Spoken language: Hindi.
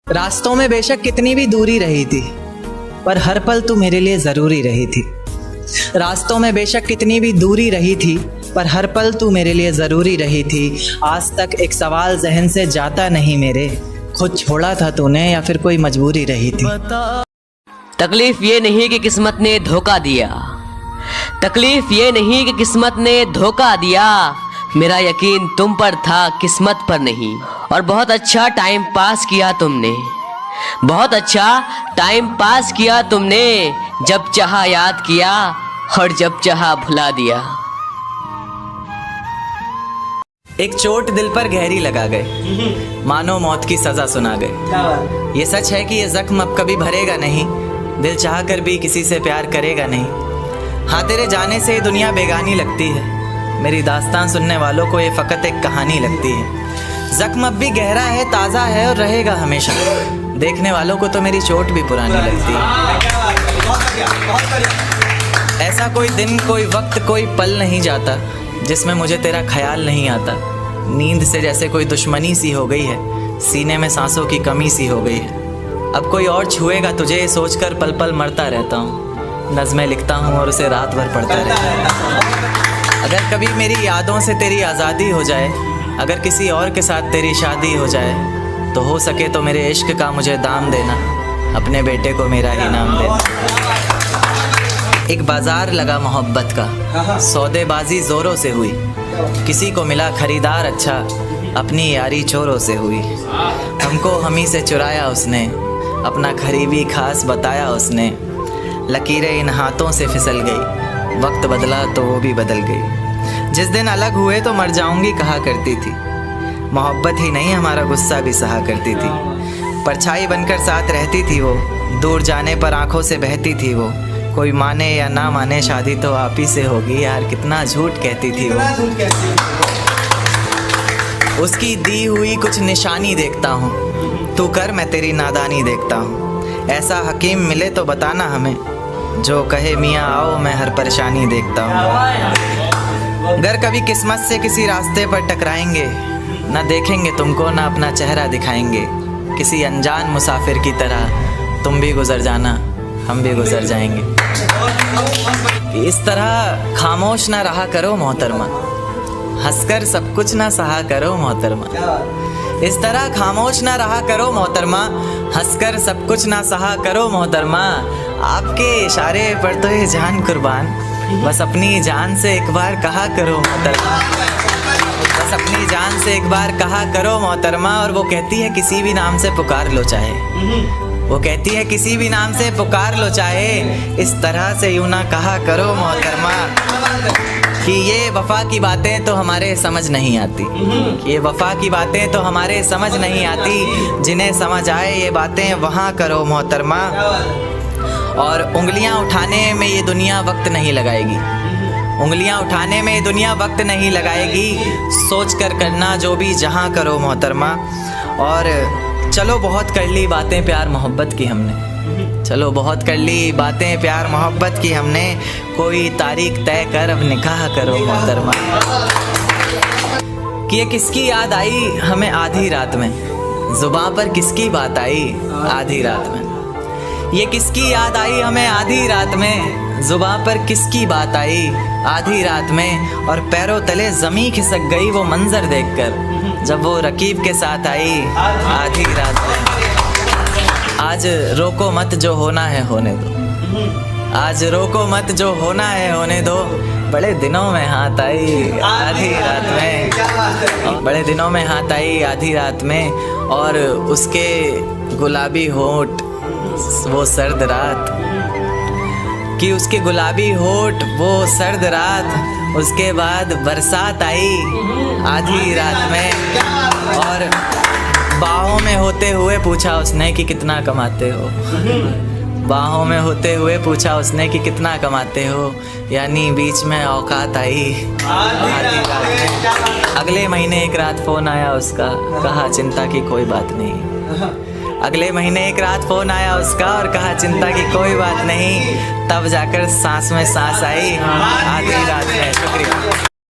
रास्तों में बेशक कितनी भी दूरी रही थी, पर हर पल तू मेरे लिए ज़रूरी रही थी। रास्तों में बेशक कितनी भी दूरी रही थी, पर हर पल तू मेरे लिए ज़रूरी रही थी। आज तक एक सवाल जहन से जाता नहीं मेरे, खुद छोड़ा था तूने या फिर कोई मजबूरी रही थी। तकलीफ ये नहीं कि किस्मत ने धोखा दिया, तकलीफ ये नहीं कि किस्मत ने धोखा दिया। मेरा यकीन तुम पर था, किस्मत पर नहीं। और बहुत अच्छा टाइम पास किया तुमने, बहुत अच्छा टाइम पास किया तुमने। जब चाहा याद किया और जब चाहा भुला दिया। एक चोट दिल पर गहरी लगा गए, मानो मौत की सजा सुना गए। ये सच है कि ये जख्म अब कभी भरेगा नहीं, दिल चाह कर भी किसी से प्यार करेगा नहीं। हाँ, तेरे जाने से दुनिया बेगानी लगती है, मेरी दास्तान सुनने वालों को ये फ़कत एक कहानी लगती है। जख्म अब भी गहरा है, ताज़ा है और रहेगा हमेशा, देखने वालों को तो मेरी चोट भी पुरानी लगती है। ऐसा कोई दिन, कोई वक्त, कोई पल नहीं जाता जिसमें मुझे तेरा ख्याल नहीं आता। नींद से जैसे कोई दुश्मनी सी हो गई है, सीने में सांसों की कमी सी हो गई है। अब कोई और छुएगा तुझे, ये सोचकर पल पल मरता रहता हूँ। नज़में लिखता हूँ और उसे रात भर पढ़ता रहता हूँ। अगर कभी मेरी यादों से तेरी आज़ादी हो जाए, अगर किसी और के साथ तेरी शादी हो जाए, तो हो सके तो मेरे इश्क का मुझे दाम देना, अपने बेटे को मेरा ही नाम देना। एक बाजार लगा मोहब्बत का, सौदेबाजी ज़ोरों से हुई, किसी को मिला खरीदार अच्छा, अपनी यारी चोरों से हुई। हमको हमी से चुराया उसने, अपना करीबी खास बताया उसने। लकीरें इन हाथों से फिसल गई, वक्त बदला तो वो भी बदल गई। जिस दिन अलग हुए तो मर जाऊंगी कहा करती थी, मोहब्बत ही नहीं हमारा गुस्सा भी सहा करती थी। परछाई बनकर साथ रहती थी वो, दूर जाने पर आंखों से बहती थी वो। कोई माने या ना माने शादी तो आप ही से होगी, यार कितना झूठ कहती थी वो। उसकी दी हुई कुछ निशानी देखता हूँ, तू कर मैं तेरी नादानी देखता हूँ। ऐसा हकीम मिले तो बताना हमें, जो कहे मियाँ आओ मैं हर परेशानी देखता हूँ। अगर कभी किस्मत से किसी रास्ते पर टकराएंगे, ना देखेंगे तुमको ना अपना चेहरा दिखाएंगे। किसी अनजान मुसाफिर की तरह तुम भी गुजर जाना, हम भी गुजर जाएंगे। इस तरह खामोश ना रहा करो मोहतरमा, हंसकर सब कुछ ना सहा करो मोहतरमा। इस तरह खामोश ना रहा करो मोहतरमा, हंसकर सब कुछ ना सहा करो मोहतरमा। आपके इशारे पर तो ये जान कुर्बान, बस अपनी जान से एक बार कहा करो मोहतरमा, बस अपनी जान से एक बार कहा करो मोहतरमा। और वो कहती है किसी भी नाम से पुकार लो चाहे, वो कहती है किसी भी नाम से पुकार लो चाहे। इस तरह से यूं ना कहा करो मोहतरमा, कि ये वफ़ा की बातें तो हमारे समझ नहीं आती, कि ये वफ़ा की बातें तो हमारे समझ नहीं आती। जिन्हें समझ आए ये बातें वहाँ करो मोहतरमा। और उंगलियां उठाने में ये दुनिया वक्त नहीं लगाएगी, उंगलियां उठाने में ये दुनिया वक्त नहीं लगाएगी। सोच कर करना जो भी जहां करो मोहतरमा। और चलो बहुत कर ली बातें प्यार मोहब्बत की हमने, चलो बहुत कर ली बातें प्यार मोहब्बत की हमने। कोई तारीख तय कर अब निकाह करो मोहतरमा। कि ये किसकी याद आई हमें आधी रात में, जुबां पर किसकी बात आई आधी रात में। ये किसकी याद आई हमें आधी रात में, जुबां पर किसकी बात आई आधी रात में। और पैरों तले ज़मीं खिसक गई वो मंजर देखकर, जब वो रकीब के साथ आई आधी रात में। आज रोको मत जो होना है होने दो, आज रोको मत जो होना है होने दो। बड़े दिनों में हाथ आई आधी रात में, बड़े दिनों में हाथ आई आधी रात में। और उसके गुलाबी होंठ वो सर्द रात, कि उसके गुलाबी होठ वो सर्द रात। उसके बाद बरसात आई आधी रात में। और बाहों में होते हुए पूछा उसने कि कितना कमाते हो, बाहों में होते हुए पूछा उसने कि कितना कमाते हो। यानी बीच में औकात आई आधी रात में। अगले महीने एक रात फ़ोन आया उसका, कहा चिंता की कोई बात नहीं। अगले महीने एक रात फ़ोन आया उसका और कहा चिंता की कोई बात नहीं। तब जाकर सांस में सांस आई आधी रात में। शुक्रिया।